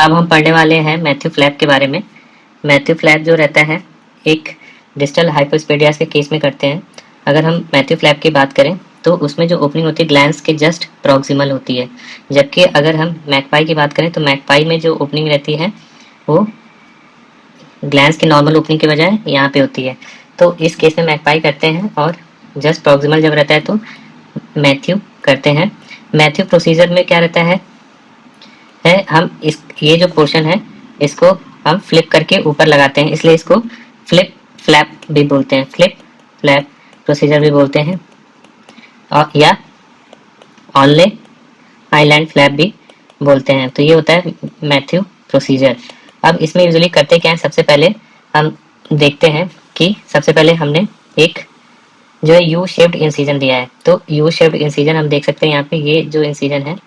अब हम पढ़ने वाले हैं मैथ्यू फ्लैप के बारे में। मैथ्यू फ्लैप जो रहता है एक डिस्टल हाइपोस्पेडियास के केस में करते हैं। अगर हम मैथ्यू फ्लैप की बात करें तो उसमें जो ओपनिंग होती है ग्लैंस के जस्ट प्रॉक्सिमल होती है, जबकि अगर हम मैकपाई की बात करें तो मैकपाई में जो ओपनिंग रहती है वो ग्लैंस की नॉर्मल ओपनिंग के बजाय यहाँ पे होती है। तो इस केस में मैकपाई करते हैं और जस्ट प्रॉक्सिमल जब रहता है तो मैथ्यू करते हैं। मैथ्यू प्रोसीजर में क्या रहता है हम ये जो पोर्शन है इसको हम फ्लिप करके ऊपर लगाते हैं, इसलिए इसको फ्लिप फ्लैप भी बोलते हैं, फ्लिप फ्लैप प्रोसीजर भी बोलते हैं, और या ऑनले आइलैंड फ्लैप भी बोलते हैं। तो ये होता है मैथ्यू प्रोसीजर। अब इसमें यूजुअली करते क्या है, सबसे पहले हम देखते हैं कि सबसे पहले हमने एक जो है यू शेप्ड इंसिजन दिया है। तो यू शेप्ड इंसिजन हम देख सकते हैं यहाँ पे, ये जो इंसिजन है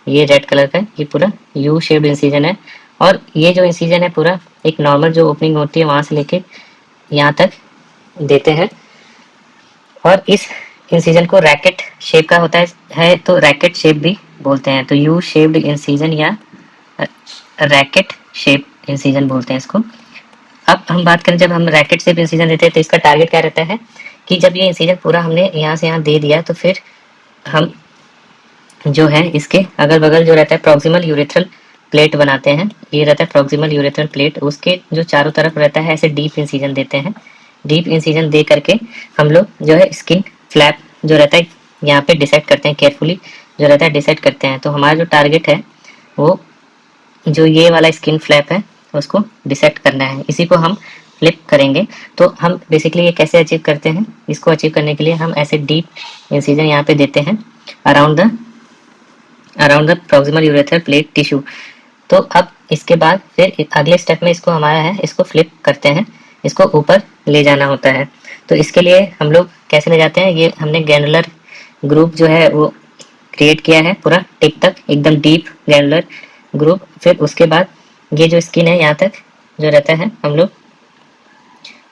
ये रेड कलर का, ये पूरा यू शेप्ड इंसिजन है। और ये जो इंसिजन है पूरा एक नॉर्मल जो ओपनिंग होती है वहां से लेके यहाँ तक देते हैं। और इस इंसिजन को रैकेट शेप का होता है तो रैकेट शेप भी बोलते हैं। तो यू शेप्ड इंसिजन या रैकेट शेप इंसिजन बोलते हैं इसको। अब हम बात करें, जब हम रैकेट शेप इंसिजन देते हैं तो इसका टारगेट क्या रहता है कि जब ये इंसिजन पूरा हमने यहाँ से यहाँ दे दिया तो फिर हम जो है इसके अगल बगल जो रहता है प्रॉक्सिमल यूरेथ्रल प्लेट बनाते हैं। ये रहता है प्रॉक्सिमल यूरेथ्रल प्लेट, उसके जो चारों तरफ रहता है ऐसे डीप इंसिजन देते हैं। डीप इंसिजन दे करके हम लोग जो है स्किन फ्लैप जो रहता है यहाँ पे डिसाइड करते हैं, केयरफुली जो रहता है डिसाइड करते हैं। तो हमारा जो टारगेट है वो जो ये वाला स्किन फ्लैप है उसको डिसाइड करना है, इसी को हम फ्लिप करेंगे। तो हम बेसिकली ये कैसे अचीव करते हैं, इसको अचीव करने के लिए हम ऐसे डीप इंसिजन यहाँ पे देते हैं around the proximal urethral plate tissue. तो अब इसके बाद फिर अगले स्टेप में इसको हमारा है इसको फ्लिप करते हैं, इसको ऊपर ले जाना होता है। तो इसके लिए हम लोग कैसे ले जाते हैं, ये हमने ग्रैनुलर ग्रुप जो है वो क्रिएट किया है पूरा टिप तक, एकदम डीप ग्रैनुलर ग्रुप। फिर उसके बाद ये जो स्किन है यहाँ तक जो रहता है हम लोग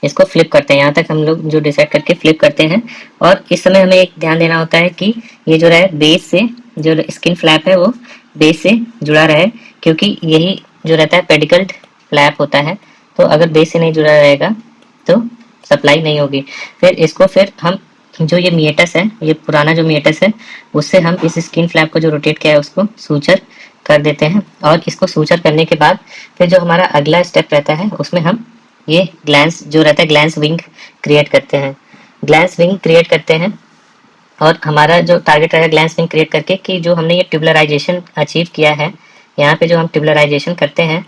इसको फ्लिप करते हैं, यहाँ तक हम लोग जो डिसाइड करके फ्लिप करते हैं। और इस समय हमें एक ध्यान देना होता है कि ये जो रहे बेस से जो स्किन फ्लैप है वो बेस से जुड़ा रहे, क्योंकि यही जो रहता है पेडिकल्ड फ्लैप होता है। तो अगर बेस से नहीं जुड़ा रहेगा तो सप्लाई नहीं होगी। फिर हम जो ये मिएटस है, ये पुराना जो मिएटस है उससे हम इस स्किन फ्लैप को जो रोटेट किया है उसको सूचर कर देते हैं। और इसको सूचर करने के बाद फिर जो हमारा अगला स्टेप रहता है उसमें हम ये ग्लैंस जो रहता है ग्लैंस विंग क्रिएट करते हैं। ग्लैंस विंग क्रिएट करते हैं और हमारा जो टारगेट रहेगा ग्लैंस विंग क्रिएट करके कि जो हमने ये ट्यूबलराइजेशन अचीव किया है, यहाँ पे जो हम ट्यूबलराइजेशन करते हैं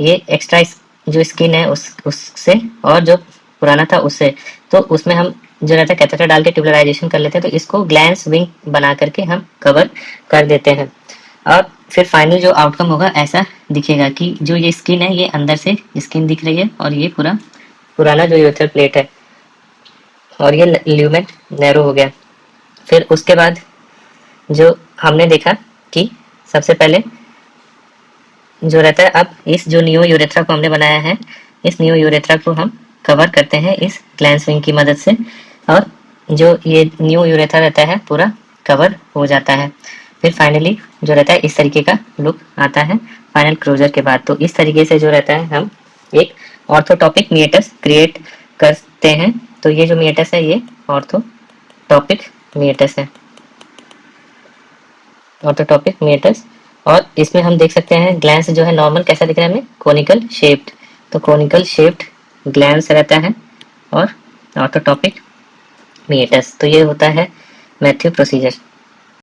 ये एक्स्ट्रा जो स्किन है उससे और जो पुराना था उससे, तो उसमें हम जो रहता है कैथेटर डाल के ट्यूबलराइजेशन कर लेते हैं। तो इसको ग्लैंस विंग बना करके हम कवर कर देते हैं। और फिर फाइनल जो आउटकम होगा ऐसा दिखेगा कि जो ये स्किन है ये अंदर से स्किन दिख रही है और ये पूरा पुराना जो यूरेथ्रल प्लेट है और ये ल्यूमेन नैरो हो गया। फिर उसके बाद जो हमने देखा कि सबसे पहले जो रहता है, अब इस जो न्यू यूरेथ्रा को हमने बनाया है इस न्यू यूरेथ्रा को हम कवर करते हैं इस ग्लैंस विंग की मदद से, और जो ये न्यू यूरेथ्रा रहता है पूरा कवर हो जाता है। फिर फाइनली जो रहता है इस तरीके का लुक आता है फाइनल क्लोजर के बाद। तो इस तरीके से जो रहता है हम एक ऑर्थोटॉपिक मिएटस क्रिएट करते हैं। तो ये जो मिएटस है ये ऑर्थोटॉपिक मिएटस है, ऑर्थोटॉपिक मिएटस। और इसमें हम देख सकते हैं ग्लैंस जो है नॉर्मल कैसा दिख रहा है हमें, कोनिकल शेप्ड। तो कोनिकल शेप्ड ग्लैंस रहता है और ऑर्थोटॉपिक मिएटस। तो ये होता है मैथ्यू प्रोसीजर।